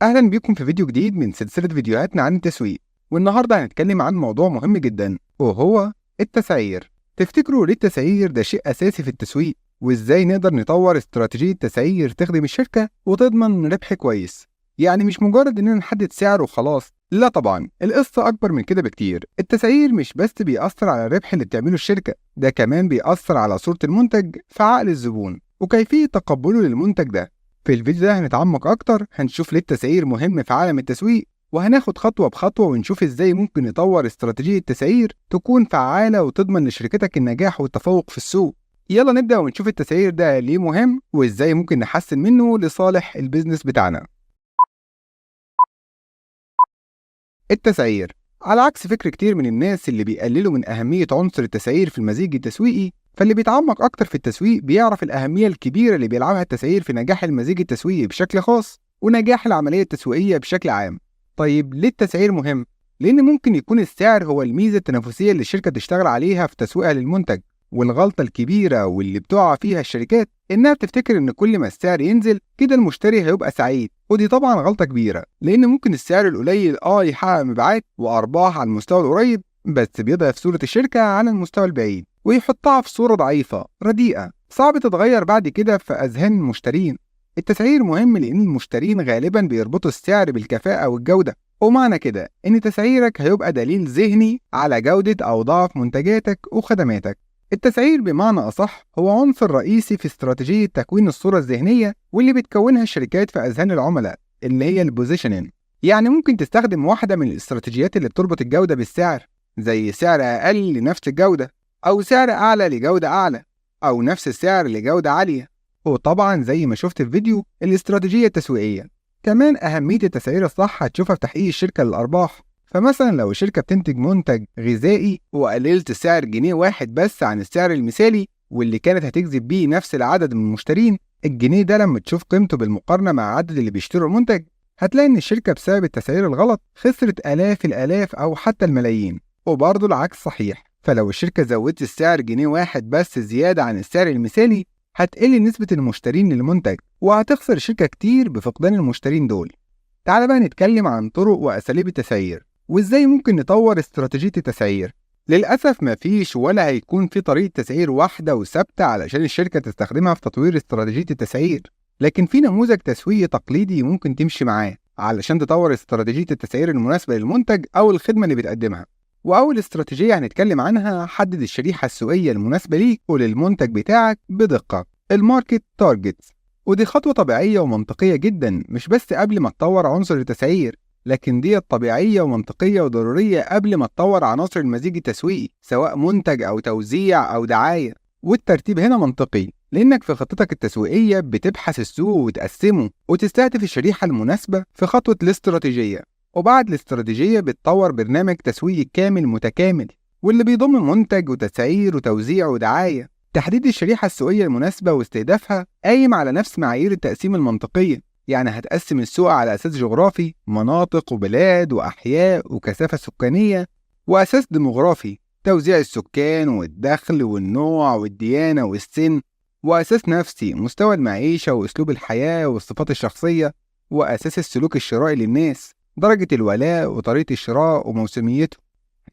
أهلا بيكم في فيديو جديد من سلسلة فيديوهاتنا عن التسويق. والنهاردة هنتكلم عن موضوع مهم جدا وهو التسعير. تفتكروا ليه التسعير ده شيء أساسي في التسويق؟ وإزاي نقدر نطور استراتيجية تسعير تخدم الشركة وتضمن ربح كويس؟ يعني مش مجرد إننا نحدد سعر وخلاص، لا طبعا، القصة أكبر من كده بكتير. التسعير مش بس بيأثر على الربح اللي بتعمله الشركة، ده كمان بيأثر على صورة المنتج في عقل الزبون وكيفية تقبله للمنتج ده. في الفيديو ده هنتعمق أكتر، هنشوف ليه التسعير مهم في عالم التسويق، وهناخد خطوة بخطوة ونشوف إزاي ممكن نطور استراتيجية تسعير تكون فعالة وتضمن لشركتك النجاح والتفوق في السوق. يلا نبدأ ونشوف التسعير ده ليه مهم وإزاي ممكن نحسن منه لصالح البيزنس بتاعنا. التسعير، على عكس فكر كتير من الناس اللي بيقللوا من أهمية عنصر التسعير في المزيج التسويقي، فاللي بيتعمق أكتر في التسويق بيعرف الأهمية الكبيرة اللي بيلعبها التسعير في نجاح المزيج التسويقي بشكل خاص ونجاح العملية التسويقية بشكل عام. طيب ليه التسعير مهم؟ لأن ممكن يكون السعر هو الميزة التنافسية اللي الشركة تشتغل عليها في تسويقها للمنتج، والغلطة الكبيرة واللي بتقع فيها الشركات إنها بتفتكر إن كل ما السعر ينزل كده المشتري هيبقى سعيد، ودي طبعا غلطة كبيرة، لأن ممكن السعر القليل يحقق مبيعات وأرباح على المستوى القريب، بس بيضعف صورة الشركة على المستوى البعيد ويحطها في صورة ضعيفة رديئة صعب تتغير بعد كده في أذهان المشترين. التسعير مهم لأن المشترين غالبا بيربطوا السعر بالكفاءة والجودة، ومعنى كده إن تسعيرك هيبقى دليل ذهني على جودة أو ضعف منتجاتك وخدماتك. التسعير بمعنى أصح هو عنصر رئيسي في استراتيجية تكوين الصورة الذهنية واللي بتكونها الشركات في أذهان العملاء، اللي هي البوزيشننج. يعني ممكن تستخدم واحدة من الاستراتيجيات اللي بتربط الجودة بالسعر، زي سعر أقل لنفس الجودة، أو سعر أعلى لجودة أعلى، أو نفس السعر لجودة عالية، وطبعا زي ما شفت في فيديو الاستراتيجية التسويقية. كمان أهمية التسعير الصح هتشوفها في تحقيق الشركة للأرباح. فمثلا لو الشركة بتنتج منتج غذائي وقللت سعر جنيه واحد بس عن السعر المثالي واللي كانت هتجذب بيه نفس العدد من المشترين، الجنيه ده لما تشوف قيمته بالمقارنة مع عدد اللي بيشتروا المنتج هتلاقي إن الشركة بسبب التسعير الغلط خسرت آلاف الآلاف أو حتى الملايين. وبرضه العكس صحيح، فلو الشركة زودت السعر جنيه واحد بس زيادة عن السعر المثالي هتقل نسبة المشترين للمنتج وهتخسر الشركة كتير بفقدان المشترين دول. تعال بقى نتكلم عن طرق وأساليب التسعير وإزاي ممكن نطور استراتيجية التسعير. للأسف مفيش ولا هيكون في طريقة تسعير واحدة وثابتة علشان الشركة تستخدمها في تطوير استراتيجية التسعير، لكن في نموذج تسويقي تقليدي ممكن تمشي معاه علشان تطور استراتيجية التسعير المناسبة للمنتج أو الخدمة اللي بتقدمها. وأول استراتيجية هنتكلم عنها، حدد الشريحة السوقية المناسبة ليك وللمنتج بتاعك بدقة، الماركت تارجتس. ودي خطوة طبيعية ومنطقية جدا، مش بس قبل ما تطور عنصر التسعير، لكن دي طبيعية ومنطقية وضرورية قبل ما تطور عناصر المزيج التسويقي سواء منتج أو توزيع أو دعاية. والترتيب هنا منطقي لأنك في خطتك التسويقية بتبحث السوق وتقسمه وتستهدف الشريحة المناسبة في خطوة الاستراتيجية، وبعد الاستراتيجية بتطور برنامج تسويقي كامل متكامل واللي بيضم منتج وتسعير وتوزيع ودعاية. تحديد الشريحة السوقية المناسبة واستهدافها قايم على نفس معايير التقسيم المنطقية، يعني هتقسم السوق على أساس جغرافي، مناطق وبلاد وأحياء وكثافة سكانية، وأساس ديموغرافي، توزيع السكان والدخل والنوع والديانة والسن، وأساس نفسي، مستوى المعيشة وأسلوب الحياة والصفات الشخصية، وأساس السلوك الشرائي للناس، درجة الولاء وطريقة الشراء وموسميته.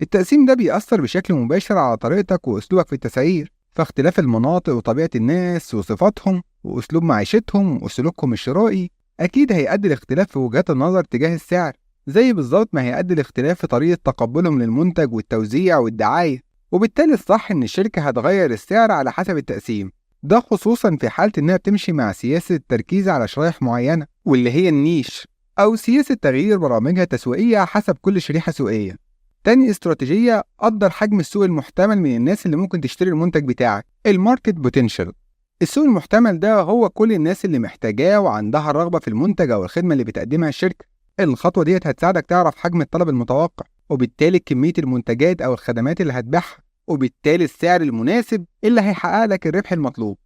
التقسيم ده بيأثر بشكل مباشر على طريقتك وأسلوبك في التسعير، فاختلاف المناطق وطبيعة الناس وصفاتهم وأسلوب معيشتهم وسلوكهم الشرائي أكيد هيؤدي لاختلاف في وجهات النظر تجاه السعر، زي بالظبط ما هيؤدي لاختلاف في طريقة تقبلهم للمنتج والتوزيع والدعاية. وبالتالي الصح إن الشركة هتغير السعر على حسب التقسيم ده، خصوصا في حالة إنها بتمشي مع سياسة التركيز على شرائح معينة واللي هي النيش، أو سياسة تغيير برامجها التسويقية حسب كل شريحة سوقية. تاني استراتيجية، قدر حجم السوق المحتمل من الناس اللي ممكن تشتري المنتج بتاعك، الماركت بوتنشال. السوق المحتمل ده هو كل الناس اللي محتاجاه وعندها الرغبة في المنتج أو الخدمة اللي بتقدمها الشركة. الخطوة ديت هتساعدك تعرف حجم الطلب المتوقع، وبالتالي كمية المنتجات أو الخدمات اللي هتبيعها، وبالتالي السعر المناسب اللي هيحقق لك الربح المطلوب.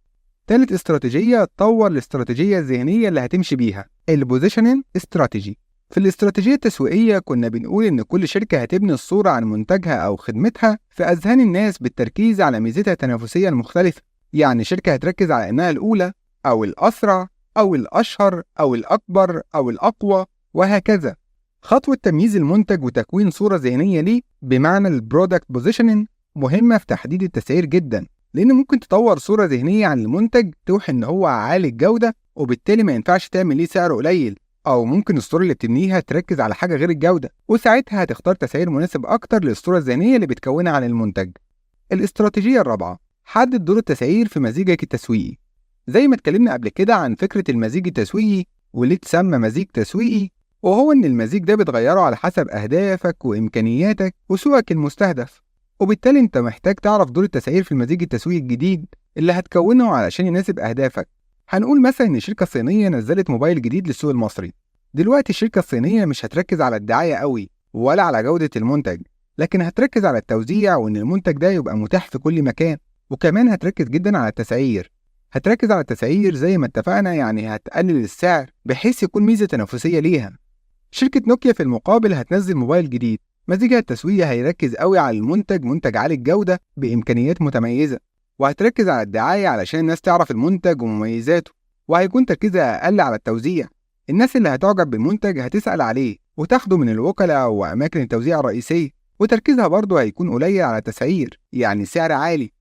تالت استراتيجية، طور الاستراتيجية الذهنية اللي هتمشي بيها، البوزيشننج استراتيجي. في الاستراتيجية التسويقية كنا بنقول إن كل شركة هتبني الصورة عن منتجها أو خدمتها في أذهان الناس بالتركيز على ميزتها التنافسية المختلفة. يعني شركة هتركز على إنها الأولى أو الأسرع أو الأشهر أو الأكبر أو الأقوى، وهكذا. خطوة تمييز المنتج وتكوين صورة ذهنية ليه بمعنى البرودكت بوزيشننج مهمة في تحديد التسعير جدا، لأن ممكن تطور صورة ذهنية عن المنتج توحي إن هو عالي الجودة وبالتالي ما ينفعش تعمل ليه سعر قليل، أو ممكن الصورة اللي بتبنيها تركز على حاجة غير الجودة، وساعتها هتختار تسعير مناسب أكتر للصورة الذهنية اللي بتكونها عن المنتج. الاستراتيجية الرابعة، حدد دور التسعير في مزيجك التسويقي. زي ما اتكلمنا قبل كده عن فكرة المزيج التسويقي وليه اتسمى مزيج تسويقي، وهو إن المزيج ده بتغيره على حسب أهدافك وإمكانياتك وسوقك المستهدف، وبالتالي أنت محتاج تعرف دور التسعير في المزيج التسويقي الجديد اللي هتكونه علشان يناسب أهدافك. هنقول مثلا إن شركة صينية نزلت موبايل جديد للسوق المصري. دلوقتي الشركة الصينية مش هتركز على الدعاية قوي ولا على جودة المنتج، لكن هتركز على التوزيع وإن المنتج ده يبقى متاح في كل مكان، وكمان هتركز جدا على التسعير. هتركز على التسعير زي ما اتفقنا، يعني هتقلل السعر بحيث يكون ميزة تنافسية ليها. شركة نوكيا في المقابل هتنزل موبايل جديد، مزيجها التسويقي هيركز قوي على منتج عالي الجودة بإمكانيات متميزة، وهتركز على الدعاية علشان الناس تعرف المنتج ومميزاته، وهيكون تركيزها أقل على التوزيع. الناس اللي هتعجب بالمنتج هتسأل عليه وتاخده من الوكلاء وأماكن التوزيع الرئيسية، وتركيزها برضه هيكون قليل على تسعير يعني سعر عالي.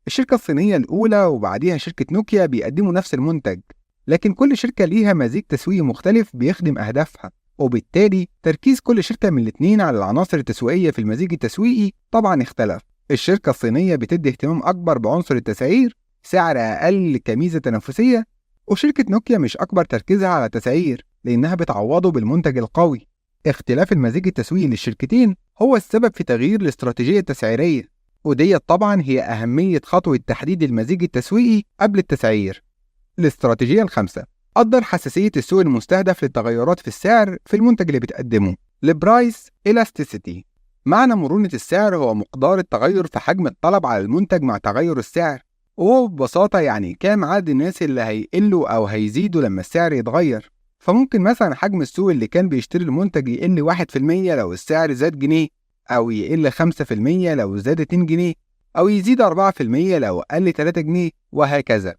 الشركة الصينية الأولى وبعديها شركة نوكيا بيقدموا نفس المنتج، لكن كل شركة ليها مزيج تسويقي مختلف بيخدم أهدافها، وبالتالي تركيز كل شركة من الاتنين على العناصر التسويقية في المزيج التسويقي طبعا اختلف. الشركة الصينية بتدي اهتمام أكبر بعنصر التسعير، سعر أقل كميزة تنافسية، وشركة نوكيا مش أكبر تركيزها على التسعير لأنها بتعوضه بالمنتج القوي. اختلاف المزيج التسويقي للشركتين هو السبب في تغيير الاستراتيجية التسعيرية، وديت طبعا هي أهمية خطوة تحديد المزيج التسويقي قبل التسعير. الاستراتيجية الخامسة، قدر حساسية السوق المستهدف للتغيرات في السعر في المنتج اللي بتقدمه. البرايس إلاستيسيتي، معنى مرونة السعر هو مقدار التغير في حجم الطلب على المنتج مع تغير السعر، وهو ببساطة يعني كام عدد الناس اللي هيقلوا أو هيزيدوا لما السعر يتغير. فممكن مثلا حجم السوق اللي كان بيشتري المنتج يقل 1% لو السعر زاد جنيه، أو يقل 5% لو زاد 2 جنيه، أو يزيد 4% لو قل 3 جنيه، وهكذا.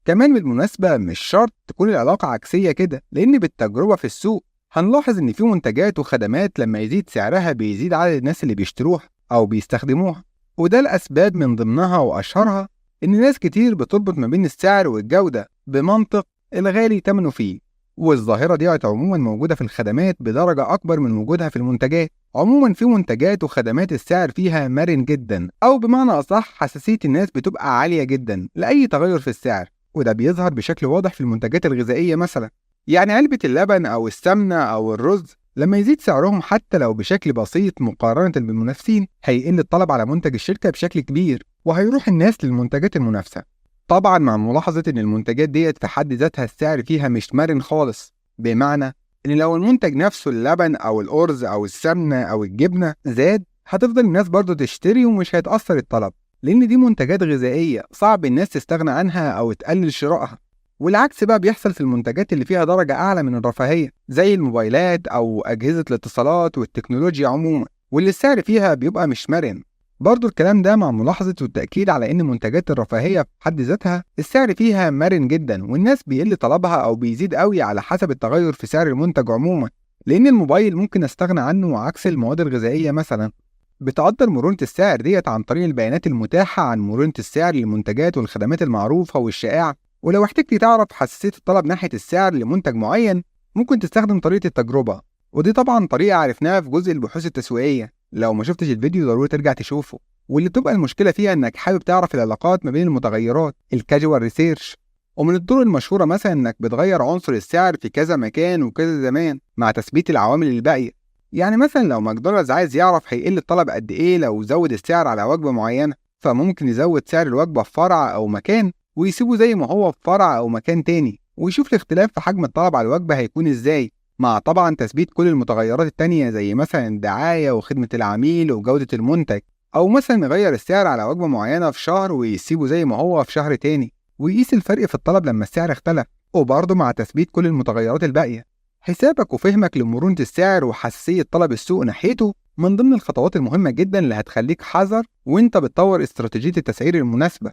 كمان بالمناسبة مش شرط تكون العلاقة عكسية كده، لأن بالتجربة في السوق هنلاحظ إن في منتجات وخدمات لما يزيد سعرها بيزيد عدد الناس اللي بيشتروها أو بيستخدموها، وده الأسباب من ضمنها وأشهرها إن ناس كتير بتربط ما بين السعر والجودة بمنطق الغالي تمنه فيه. والظاهرة دي عموما موجودة في الخدمات بدرجة أكبر من وجودها في المنتجات. عموما في منتجات وخدمات السعر فيها مرن جدا، أو بمعنى أصح حساسية الناس بتبقى عالية جدا لأي تغير في السعر، وده بيظهر بشكل واضح في المنتجات الغذائية مثلا. يعني علبة اللبن أو السمنة أو الرز لما يزيد سعرهم حتى لو بشكل بسيط مقارنة بالمنافسين هيقل الطلب على منتج الشركة بشكل كبير، وهيروح الناس للمنتجات المنافسة، طبعا مع ملاحظة إن المنتجات ديت في حد ذاتها السعر فيها مش مرن خالص. بمعنى إن لو المنتج نفسه اللبن أو الأرز أو السمنة أو الجبنة زاد، هتفضل الناس برضه تشتري ومش هيتأثر الطلب، لأن دي منتجات غذائية صعب الناس تستغنى عنها أو تقلل شرائها. والعكس بقى بيحصل في المنتجات اللي فيها درجة أعلى من الرفاهية زي الموبايلات أو أجهزة الاتصالات والتكنولوجيا عموما، واللي السعر فيها بيبقى مش مرن. برضو الكلام ده مع ملاحظة والتأكيد على إن منتجات الرفاهية في حد ذاتها السعر فيها مرن جدا، والناس بيقل طلبها أو بيزيد قوي على حسب التغير في سعر المنتج عموما، لأن الموبايل ممكن أستغنى عنه عكس المواد الغذائية مثلا. بتقدر مرونة السعر ديت عن طريق البيانات المتاحة عن مرونة السعر للمنتجات والخدمات المعروفة والشائعة. ولو احتجت تعرف حساسية الطلب ناحية السعر لمنتج معين ممكن تستخدم طريقة التجربة، ودي طبعا طريقة عرفناها في جزء البحوث التسويقية. لو ما شفتش الفيديو ضروري ترجع تشوفه. واللي بتبقى المشكلة فيها انك حابب تعرف العلاقات ما بين المتغيرات، الكاجوال ريسيرش. ومن الطرق المشهورة مثلا انك بتغير عنصر السعر في كذا مكان وكذا زمان مع تثبيت العوامل الباقية. يعني مثلا لو ماكدونالدز عايز يعرف هيقل الطلب قد ايه لو زود السعر على وجبة معينة، فممكن يزود سعر الوجبة في فرع او مكان ويسيبه زي ما هو في فرع او مكان تاني، ويشوف الاختلاف في حجم الطلب على الوجبة هيكون ازاي، مع طبعا تثبيت كل المتغيرات التانية زي مثلا الدعاية وخدمة العميل وجودة المنتج. أو مثلا يغير السعر على وجبة معينة في شهر ويسيبه زي ما هو في شهر تاني، ويقيس الفرق في الطلب لما السعر اختلف، وبرضه مع تثبيت كل المتغيرات الباقية. حسابك وفهمك لمرونة السعر وحساسية طلب السوق ناحيته من ضمن الخطوات المهمة جدا اللي هتخليك حذر وانت بتطور استراتيجية التسعير المناسبة.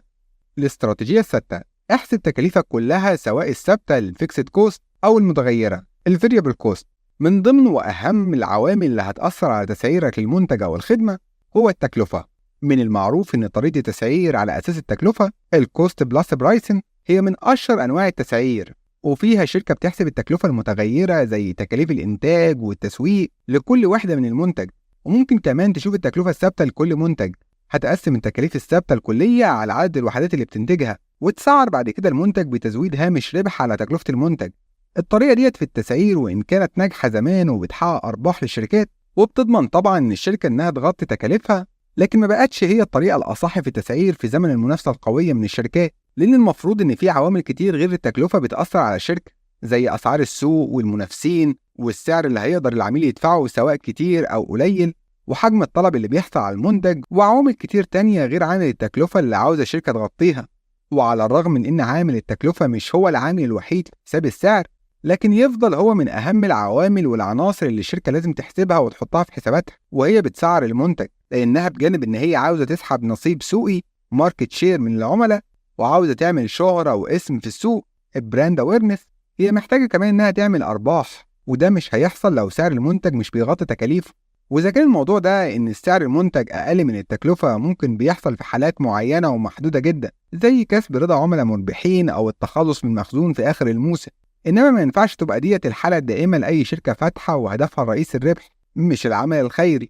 الاستراتيجية الستة، احسب تكاليفك كلها سواء الثابتة الفيكسد كوست أو المتغيرة الفاريبل كوست. من ضمن وأهم العوامل اللي هتأثر على تسعيرك للمنتج أو الخدمة هو التكلفة. من المعروف إن طريقة التسعير على أساس التكلفة الكوست بلس برايسنج هي من أشهر أنواع التسعير، وفيها شركة بتحسب التكلفة المتغيرة زي تكاليف الإنتاج والتسويق لكل واحدة من المنتج، وممكن كمان تشوف التكلفة الثابتة لكل منتج. هتقسم التكاليف الثابتة الكلية على عدد الوحدات اللي بتنتجها، وتسعر بعد كده المنتج بتزويد هامش ربح على تكلفة المنتج. الطريقة ديت في التسعير وإن كانت ناجحة زمان وبتحقق أرباح للشركات وبتضمن طبعا إن الشركة إنها تغطي تكاليفها، لكن ما بقتش هي الطريقة الأصح في التسعير في زمن المنافسة القوية من الشركات، لأن المفروض إن في عوامل كتير غير التكلفة بتأثر على الشركة، زي أسعار السوق والمنافسين والسعر اللي هيقدر العميل يدفعه سواء كتير أو قليل، وحجم الطلب اللي بيحصل على المنتج، وعوامل كتير تانية غير عامل التكلفة اللي عاوزة الشركة تغطيها. وعلى الرغم من إن عامل التكلفة مش هو العامل الوحيد في حساب السعر، لكن يفضل هو من أهم العوامل والعناصر اللي الشركة لازم تحسبها وتحطها في حساباتها وهي بتسعر المنتج، لأنها بجانب إن هي عاوزة تسحب نصيب سوقي ماركت شير من العملاء، وعاوزة تعمل شهرة واسم في السوق البراند أويرنس، هي محتاجة كمان إنها تعمل أرباح، وده مش هيحصل لو سعر المنتج مش بيغطي تكاليفه. وإذا كان الموضوع ده إن السعر المنتج أقل من التكلفة ممكن بيحصل في حالات معينة ومحدودة جدا، زي كسب رضا عملاء مربحين أو التخلص من مخزون في آخر الموسم، إنما ما ينفعش تبقى ديت الحالة الدائمة لأي شركة فاتحة وهدفها الرئيسي الربح مش العمل الخيري.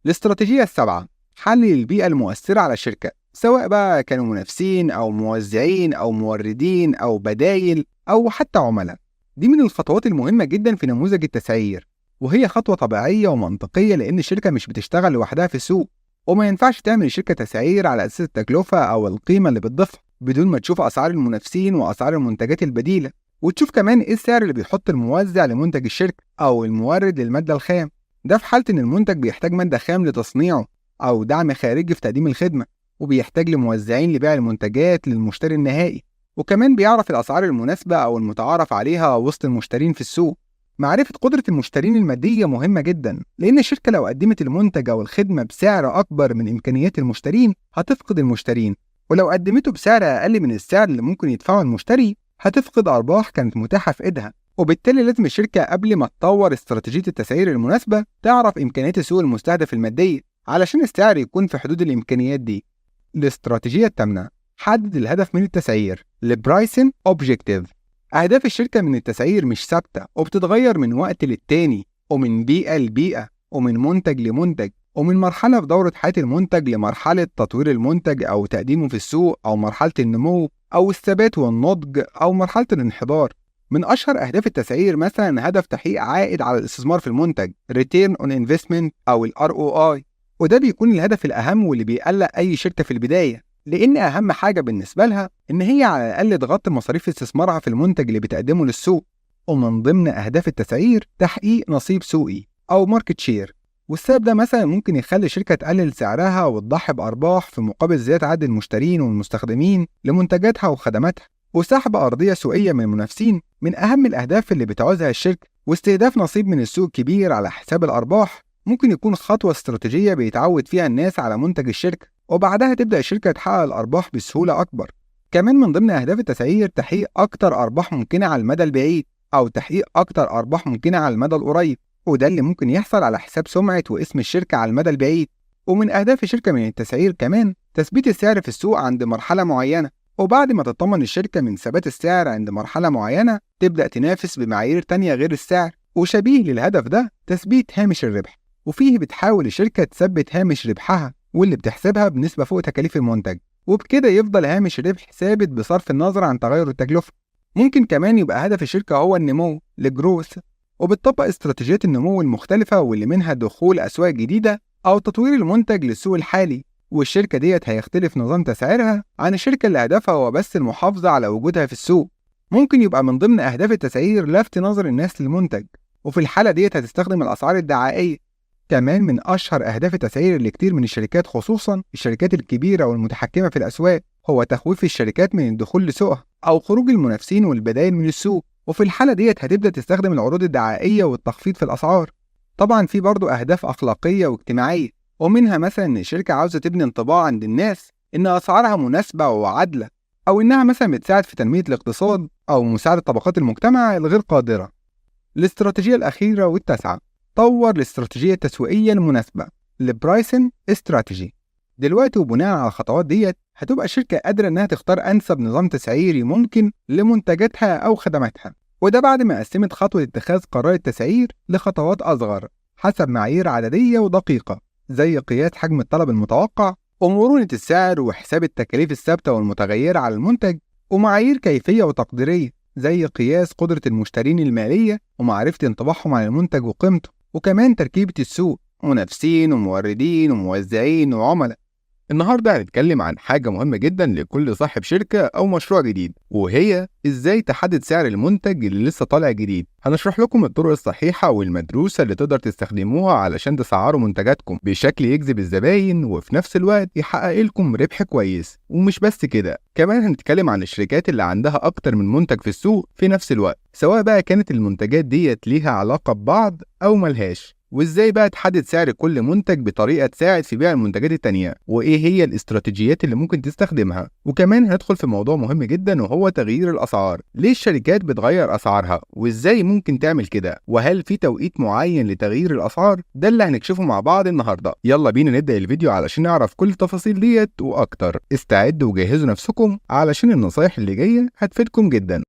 الاستراتيجية السابعة: حلل البيئة المؤثرة على الشركة، سواء بقى كانوا منافسين أو موزعين أو موردين أو بدايل أو حتى عملاء. دي من الخطوات المهمة جدا في نموذج التسعير، وهي خطوة طبيعية ومنطقية لأن الشركة مش بتشتغل لوحدها في السوق، وما ينفعش تعمل شركة تسعير على أساس التكلفة أو القيمة اللي بتضيفها بدون ما تشوف أسعار المنافسين وأسعار المنتجات البديلة، وتشوف كمان إيه السعر اللي بيحط الموزع لمنتج الشركة أو المورد للمادة الخام، ده في حالة إن المنتج بيحتاج مادة خام لتصنيعه أو دعم خارجي في تقديم الخدمة، وبيحتاج لموزعين لبيع المنتجات للمشتري النهائي، وكمان بيعرف الأسعار المناسبة أو المتعارف عليها وسط المشترين في السوق. معرفة قدرة المشترين المادية مهمة جدا، لأن الشركة لو قدمت المنتج أو الخدمة بسعر أكبر من إمكانيات المشترين هتفقد المشترين، ولو قدمته بسعر أقل من السعر اللي ممكن يدفعه المشتري هتفقد أرباح كانت متاحة في إيدها. وبالتالي لازم الشركة قبل ما تطور استراتيجية التسعير المناسبة تعرف إمكانيات السوق المستهدف المادية علشان السعر يكون في حدود الإمكانيات دي. الاستراتيجية الثامنة: حدد الهدف من التسعير البرايسنج أوبجيكتيف. أهداف الشركة من التسعير مش ثابتة وبتتغير من وقت للتاني ومن بيئة لبيئة ومن منتج لمنتج ومن مرحلة في دورة حياة المنتج لمرحلة تطوير المنتج أو تقديمه في السوق أو مرحلة النمو أو الثبات والنضج أو مرحلة الانحدار. من أشهر أهداف التسعير مثلا هدف تحقيق عائد على الاستثمار في المنتج Return on Investment أو ال ROI، وده بيكون الهدف الأهم واللي بيقلق أي شركة في البداية، لأن أهم حاجة بالنسبة لها إن هي على الأقل تغطي مصاريف استثمارها في المنتج اللي بتقدمه للسوق. ومن ضمن أهداف التسعير تحقيق نصيب سوقي أو ماركت شير، والسبب ده مثلا ممكن يخلي الشركة تقلل سعرها وتضحي بأرباح في مقابل زيادة عدد المشترين والمستخدمين لمنتجاتها وخدماتها، وسحب أرضية سوقية من المنافسين من أهم الأهداف اللي بتعوزها الشركة. واستهداف نصيب من السوق كبير على حساب الأرباح ممكن يكون خطوة استراتيجية بيتعود فيها الناس على منتج الشركة، وبعدها تبدأ الشركة تحقق الأرباح بسهولة أكبر. كمان من ضمن أهداف التسعير تحقيق أكتر أرباح ممكنة على المدى البعيد أو تحقيق أكتر أرباح ممكنة على المدى القريب، وده اللي ممكن يحصل على حساب سمعة واسم الشركة على المدى البعيد. ومن أهداف الشركة من التسعير كمان تثبيت السعر في السوق عند مرحلة معينة، وبعد ما تطمن الشركة من ثبات السعر عند مرحلة معينة تبدأ تنافس بمعايير تانية غير السعر. وشبيه للهدف ده تثبيت هامش الربح، وفيه بتحاول الشركة تثبت هامش ربحها واللي بتحسبها بنسبة فوق تكاليف المنتج، وبكده يفضل هامش الربح ثابت بصرف النظر عن تغير التكلفة. ممكن كمان يبقى هدف الشركة هو النمو الجروث، وبتطبق استراتيجيات النمو المختلفة واللي منها دخول أسواق جديدة أو تطوير المنتج للسوق الحالي. والشركة ديت هيختلف نظام تسعيرها عن الشركة اللي هدفها هو بس المحافظة على وجودها في السوق. ممكن يبقى من ضمن أهداف التسعير لفت نظر الناس للمنتج، وفي الحالة ديت هتستخدم الأسعار الدعائية. كمان من أشهر أهداف التسعير اللي كتير من الشركات خصوصا الشركات الكبيرة والمتحكمة في الأسواق هو تخويف الشركات من الدخول لسوقها أو خروج المنافسين والبدائل من السوق، وفي الحالة ديت هتبدأ تستخدم العروض الدعائية والتخفيض في الأسعار. طبعا في برضو أهداف أخلاقية واجتماعية، ومنها مثلا إن الشركة عاوزة تبني انطباع عند الناس إن أسعارها مناسبة وعادلة، أو إنها مثلا بتساعد في تنمية الاقتصاد أو مساعدة طبقات المجتمع الغير قادرة. الاستراتيجية الأخيرة والتاسعة، طور الاستراتيجية التسويقية المناسبة البرايسن استراتيجي. دلوقتي وبناء على الخطوات ديت هتبقى الشركة قادرة إنها تختار أنسب نظام تسعيري ممكن لمنتجاتها أو خدماتها، وده بعد ما قسمت خطوة اتخاذ قرار التسعير لخطوات أصغر حسب معايير عددية ودقيقة، زي قياس حجم الطلب المتوقع ومرونة السعر وحساب التكاليف الثابتة والمتغيرة على المنتج، ومعايير كيفية وتقديرية زي قياس قدرة المشترين المالية ومعرفة انطباعهم عن المنتج وقيمته، وكمان تركيبة السوق، منافسين وموردين وموزعين وعملاء. النهاردة هنتكلم عن حاجة مهمة جدا لكل صاحب شركة أو مشروع جديد، وهي إزاي تحدد سعر المنتج اللي لسه طالع جديد. هنشرح لكم الطرق الصحيحة والمدروسة اللي تقدر تستخدموها علشان تسعروا منتجاتكم بشكل يجذب الزباين وفي نفس الوقت يحقق لكم ربح كويس. ومش بس كده، كمان هنتكلم عن الشركات اللي عندها أكتر من منتج في السوق في نفس الوقت، سواء بقى كانت المنتجات ديت ليها علاقة ببعض أو ملهاش، وازاي بقى تحدد سعر كل منتج بطريقة تساعد في بيع المنتجات التانية، وايه هي الاستراتيجيات اللي ممكن تستخدمها. وكمان هندخل في موضوع مهم جدا وهو تغيير الاسعار، ليه الشركات بتغير اسعارها وازاي ممكن تعمل كده، وهل في توقيت معين لتغيير الاسعار؟ ده اللي هنكشفه مع بعض النهارده. يلا بينا نبدأ الفيديو علشان نعرف كل التفاصيل ديت واكتر. استعدوا وجهزوا نفسكم علشان النصايح اللي جاية هتفيدكم جدا.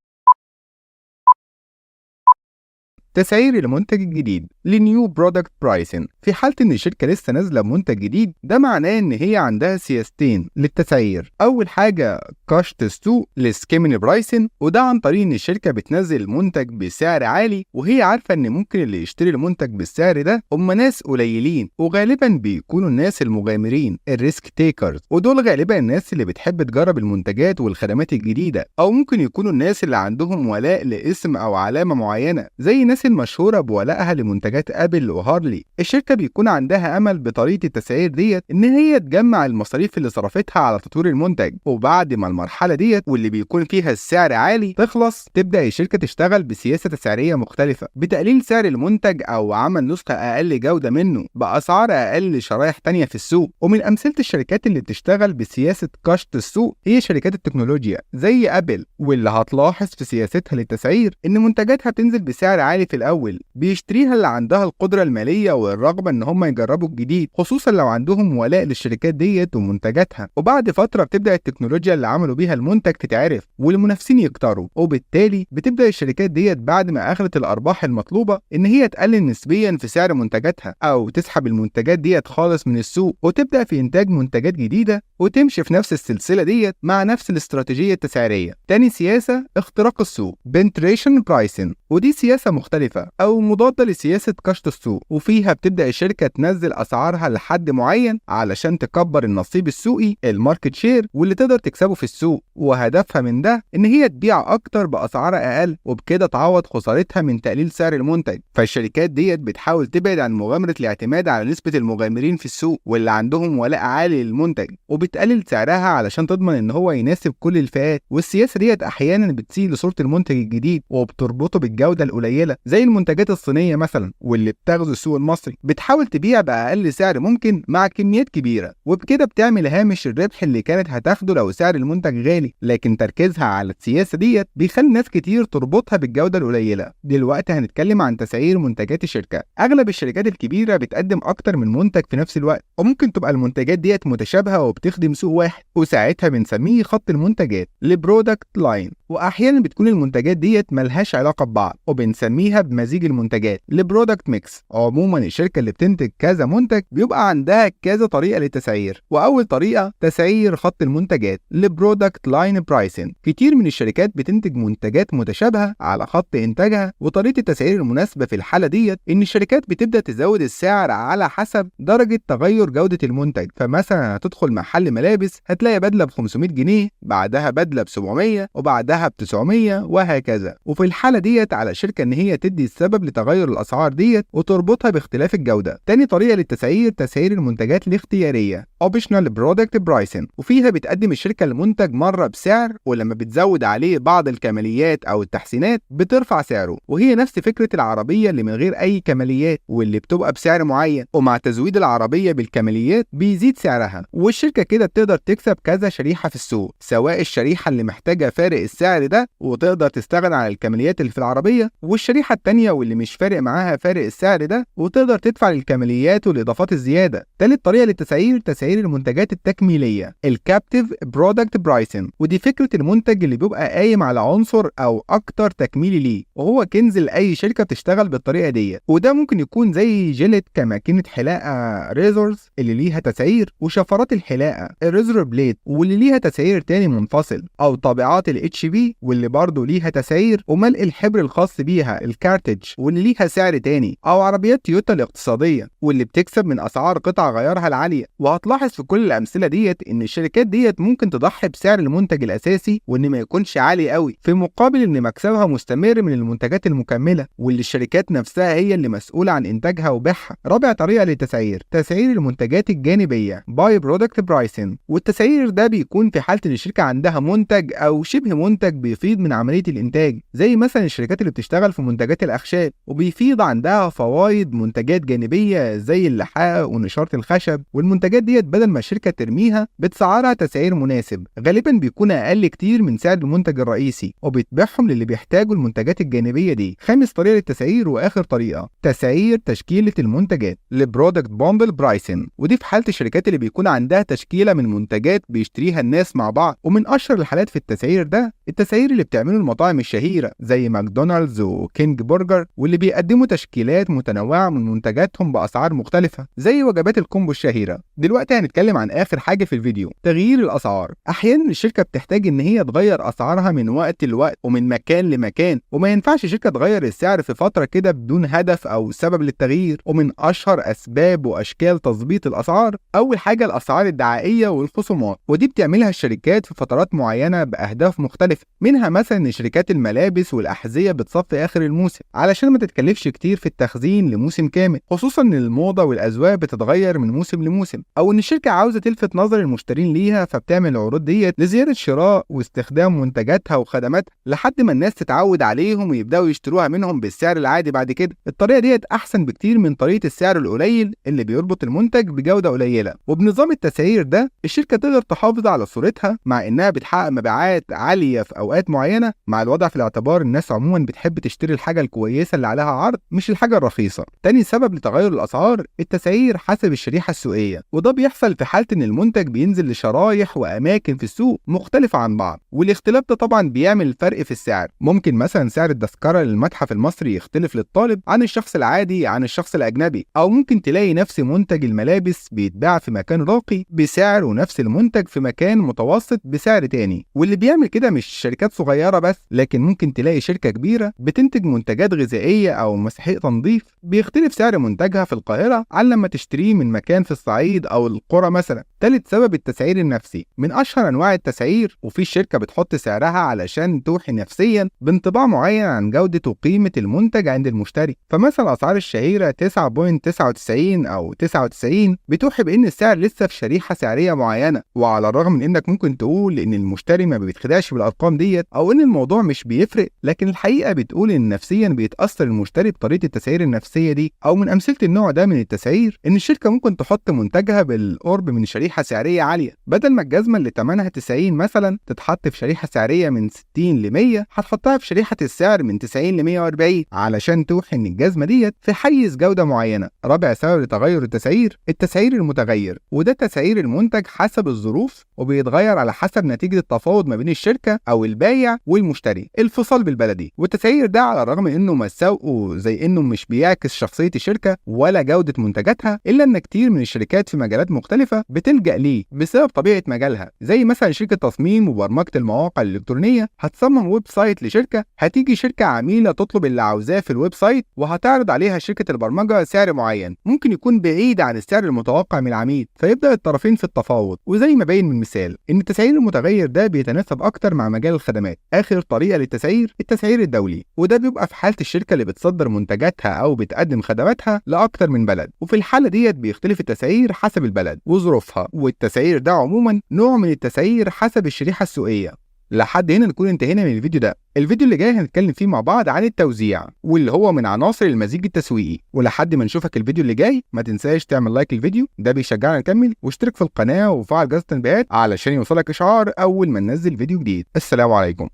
تسعير المنتج الجديد لنيو برودكت برايسنج. في حالة إن الشركة لسه نازلة بمنتج جديد، ده معناه إن هي عندها سياستين للتسعير. أول حاجة كاشت السوق لسكيمن برايسنج، وده عن طريق إن الشركة بتنزل منتج بسعر عالي وهي عارفة إن ممكن اللي يشتري المنتج بالسعر ده هم ناس قليلين، وغالبا بيكونوا الناس المغامرين الريسك تيكرز، ودول غالبا الناس اللي بتحب تجرب المنتجات والخدمات الجديدة، أو ممكن يكونوا الناس اللي عندهم ولاء لاسم أو علامة معينة، زي الناس المشهورة بولائها لمنتجات أبل وهارلي. الشركة بيكون عندها أمل بطريقة التسعير ديت إن هي تجمع المصاريف اللي صرفتها على تطوير المنتج، وبعد ما المرحلة ديت واللي بيكون فيها السعر عالي تخلص، تبدأ الشركة تشتغل بسياسة تسعيرية مختلفة بتقليل سعر المنتج أو عمل نسخة أقل جودة منه بأسعار أقل لشرائح تانية في السوق. ومن أمثلة الشركات اللي بتشتغل بسياسة كشط السوق هي شركات التكنولوجيا زي أبل، واللي هتلاحظ في سياستها للتسعير إن منتجاتها بتنزل بسعر عالي في الأول، بيشتريها اللي عندها القدرة المالية والرغبة إن هم يجربوا الجديد، خصوصا لو عندهم ولاء للشركات ديت ومنتجاتها. وبعد فترة بتبدأ التكنولوجيا اللي عملوا بيها المنتج تتعرف والمنافسين يكتروا، وبالتالي بتبدأ الشركات ديت بعد ما أخذت الأرباح المطلوبة إن هي تقلل نسبيا في سعر منتجاتها أو تسحب المنتجات ديت خالص من السوق وتبدأ في إنتاج منتجات جديدة، وتمشي في نفس السلسلة ديت مع نفس الاستراتيجية التسعيرية. تاني سياسة اختراق السوق penetration pricing، ودي سياسة مختلفة أو مضادة لسياسة كشط السوق، وفيها بتبدأ الشركة تنزل أسعارها لحد معين علشان تكبر النصيب السوقي الماركت شير واللي تقدر تكسبه في السوق، وهدفها من ده إن هي تبيع أكتر بأسعار أقل، وبكده تعوض خسارتها من تقليل سعر المنتج. فالشركات ديت بتحاول تبعد عن مغامرة الاعتماد على نسبة المغامرين في السوق واللي عندهم ولاء عالي للمنتج، وبتقلل سعرها علشان تضمن إن هو يناسب كل الفئات. والسياسة ديت أحيانا بتسيء لصورة المنتج الجديد وبتربطه بالجودة القليلة زي المنتجات الصينية مثلا، واللي بتغزو السوق المصري. بتحاول تبيع بأقل سعر ممكن مع كميات كبيرة، وبكده بتعمل هامش الربح اللي كانت هتاخده لو سعر المنتج غالي، لكن تركيزها على السياسة ديت بيخلي ناس كتير تربطها بالجودة القليلة. دلوقتي هنتكلم عن تسعير منتجات الشركة. أغلب الشركات الكبيرة بتقدم أكتر من منتج في نفس الوقت، وممكن تبقى المنتجات ديت متشابهة وبتخدم سوق واحد، وساعتها بنسميه خط المنتجات البرودكت لاين. وأحيانا بتكون المنتجات ديت ملهاش علاقة ببعض وبنسميها بمزيج المنتجات البرودكت ميكس. عموما الشركة اللي بتنتج كذا منتج بيبقى عندها كذا طريقة للتسعير، وأول طريقة تسعير خط المنتجات البرودكت لاين برايسنج. كتير من الشركات بتنتج منتجات متشابهة على خط إنتاجها، وطريقة التسعير المناسبة في الحالة ديت إن الشركات بتبدأ تزود السعر على حسب درجة تغير جودة المنتج. فمثلا هتدخل محل ملابس هتلاقي بدلة ب 500 جنيه، بعدها بدلة ب 700، وبعدها ب 900، وهكذا. وفي الحالة ديت على الشركة إن هي تدي السبب لتغير الأسعار ديت وتربطها باختلاف الجودة. تاني طريقة للتسعير تسعير المنتجات الاختيارية Optional Product Pricing، وفيها بتقدم الشركة المنتج مرة بسعر، ولما بتزود عليه بعض الكماليات أو التحسينات بترفع سعره. وهي نفس فكرة العربية اللي من غير أي كماليات واللي بتبقى بسعر معين، ومع تزويد العربية بالكماليات بيزيد سعرها. والشركة كده بتقدر تكسب كذا شريحة في السوق، سواء الشريحة اللي محتاجة فارق السعر ده وتقدر تستغنى عن الكماليات اللي في العربية، والشريحة التانية واللي مش فارق معاها فارق السعر ده وتقدر تدفع للكماليات والإضافات الزيادة. تالت طريقة للتسعير تسعير المنتجات التكميلية، الكابتيف برودكت برايسنج، ودي فكرة المنتج اللي بيبقى قايم على عنصر أو أكتر تكميلي ليه، وهو كنز لأي شركة بتشتغل بالطريقة دي. وده ممكن يكون زي جيلت كماكينة حلاقة ريزورز اللي ليها تسعير، وشفرات الحلاقة الريزور بليد واللي ليها تسعير تاني منفصل، أو طابعات الاتش بي واللي برضه ليها تسعير، وملء الحبر الخاص بيها الكارتج واللي ليها سعر تاني، أو عربيات تويوتا الاقتصادية واللي بتكسب من أسعار قطع غيارها العالية. وهتلاحظ في كل الأمثلة ديت إن الشركات ديت ممكن تضحي بسعر المنتج الأساسي وإن ما يكونش عالي قوي، في مقابل إن مكسبها مستمر من المنتجات المكملة واللي الشركات نفسها هي اللي مسؤولة عن إنتاجها وبيعها. رابع طريقة للتسعير تسعير المنتجات الجانبية باي برودكت برايسنج، والتسعير ده بيكون في حالة إن الشركة عندها منتج أو شبه منتج بيفيض من عملية الإنتاج، زي مثلا الشركات اللي بتشتغل في منتجات الأخشاب وبيفيض عندها فوائد منتجات جانبية زي اللحاء ونشارة الخشب، والمنتجات ديت بدل ما الشركة ترميها بتسعرها تسعير مناسب، غالبا بيكون أقل كتير من سعر المنتج الرئيسي، وبتبيعهم للي بيحتاجوا المنتجات الجانبية دي. خامس طريقة للتسعير وآخر طريقة تسعير تشكيلة المنتجات، البرودكت بوندل برايسنج، ودي في حالة الشركات اللي بيكون عندها تشكيلة من منتجات بيشتريها الناس مع بعض. ومن أشهر الحالات في التسعير ده التسعير اللي بتعمله المطاعم الشهيرة زي ماكدونالدز وكينج برجر، واللي بيقدموا تشكيلات متنوعة من منتجاتهم بأسعار مختلفة زي وجبات الكومبو الشهيرة. دلوقتي هنتكلم عن آخر حاجة في الفيديو، تغيير الأسعار. أحيانا الشركة بتحتاج إن هي تغير أسعارها من وقت لوقت ومن مكان لمكان، وما ينفعش شركة تغير السعر في فترة كده بدون هدف أو سبب للتغيير. ومن أشهر أسباب وأشكال تظبيط الأسعار أول حاجة الأسعار الدعائية والخصومات، ودي بتعملها الشركات في فترات معينة بأهداف مختلفة. منها مثلا إن شركات الملابس والأحذية بتصفي آخر الموسم علشان ما تتكلفش كتير في التخزين لموسم كامل، خصوصا إن الموضة والأذواق بتتغير من موسم لموسم، أو إن الشركة عاوزة تلفت نظر المشترين ليها فبتعمل العروض ديت لزيادة شراء واستخدام منتجاتها وخدماتها لحد ما الناس تتعود عليهم ويبدأوا يشتروها منهم بالسعر العادي بعد كده. الطريقة ديت أحسن بكتير من طريقة السعر القليل اللي بيربط المنتج بجودة قليلة. وبنظام التسعير ده الشركة تقدر تحافظ على صورتها مع إنها بتحقق مبيعات عالية في أوقات معينة، مع الوضع في الاعتبار الناس عموما بتحب تشتري الحاجة الكويسة اللي عليها عرض مش الحاجة الرخيصة. تاني سبب لتغير الأسعار التسعير حسب الشريحة السوقية، وده بيحصل في حالة إن المنتج بينزل لشرايح وأماكن في السوق مختلفة عن بعض، والاختلاف ده طبعا بيعمل فرق في السعر. ممكن مثلا سعر التذكرة للمتحف المصري يختلف للطالب عن الشخص العادي عن الشخص الأجنبي، أو ممكن تلاقي نفس منتج الملابس بيتباع في مكان راقي بسعر ونفس المنتج في مكان متوسط بسعر تاني. واللي بيعمل كده مش شركات صغيرة بس، لكن ممكن تلاقي شركة كبيرة بتنتج منتجات غذائية أو مساحيق تنظيف بيختلف سعر منتجها في القاهرة عن لما تشتريه من مكان في الصعيد أو القرى مثلا. تالت سبب التسعير النفسي، من أشهر أنواع التسعير، وفي الشركة بتحط سعرها علشان توحي نفسيا بانطباع معين عن جودة وقيمة المنتج عند المشتري. فمثلا الأسعار الشهيرة 9.99 أو 99 بتوحي بإن السعر لسه في شريحة سعرية معينة، وعلى الرغم من إنك ممكن تقول إن المشتري ما بيتخدعش بالأرقام ديت أو إن الموضوع مش بيفرق، لكن الحقيقة بتقول إن نفسيا بيتأثر المشتري بطريقة التسعير النفسية دي. أو من أمثلة النوع ده من التسعير إن الشركة ممكن تحط منتجها بالقرب من شريحة سعرية عالية، بدل ما الجزمة اللي ثمنها 90 مثلا تتحط في شريحة سعرية من 60 ل 100 هتحطها في شريحة السعر من 90 ل 140 علشان توحي إن الجزمة ديت في حيز جودة معينة. رابع سبب لتغير التسعير التسعير المتغير، وده تسعير المنتج حسب الظروف وبيتغير على حسب نتيجة التفاوض ما بين الشركة أو البايع والمشتري، الفصال بالبلدي. والتسعير ده على الرغم من إنه مساوئه زي إنه مش بيعكس شخصية الشركة ولا جودة منتجاتها، إلا إن كتير من الشركات في مجالات مختلفة بتلجأ ليه بسبب طبيعة مجالها. زي مثلا شركة تصميم وبرمجة المواقع الإلكترونية هتصمم ويب سايت لشركة، هتيجي شركة عميلة تطلب اللي عاوزاه في الويب سايت وهتعرض عليها شركة البرمجة سعر معين ممكن يكون بعيد عن السعر المتوقع من العميل، فيبدأ الطرفين في التفاوض. وزي ما باين من مثال إن التسعير المتغير ده بيتناسب أكتر مع مجال الخدمات. آخر طريقة للتسعير التسعير الدولي، وده بيبقى في حالة الشركة اللي بتصدر منتجاتها أو بتقدم خدماتها لأكتر من بلد، وفي الحالة ديت بيختلف التسعير حسب البلد. البلد وظروفها، والتسعير ده عموما نوع من التسعير حسب الشريحة السوقية. لحد هنا نكون انتهينا من الفيديو ده. الفيديو اللي جاي هنتكلم فيه مع بعض عن التوزيع، واللي هو من عناصر المزيج التسويقي. ولحد ما نشوفك الفيديو اللي جاي ما تنساش تعمل لايك للفيديو، ده بيشجعنا نكمل، واشترك في القناة وفعل جرس التنبيهات علشان يوصلك اشعار اول ما ننزل فيديو جديد. السلام عليكم.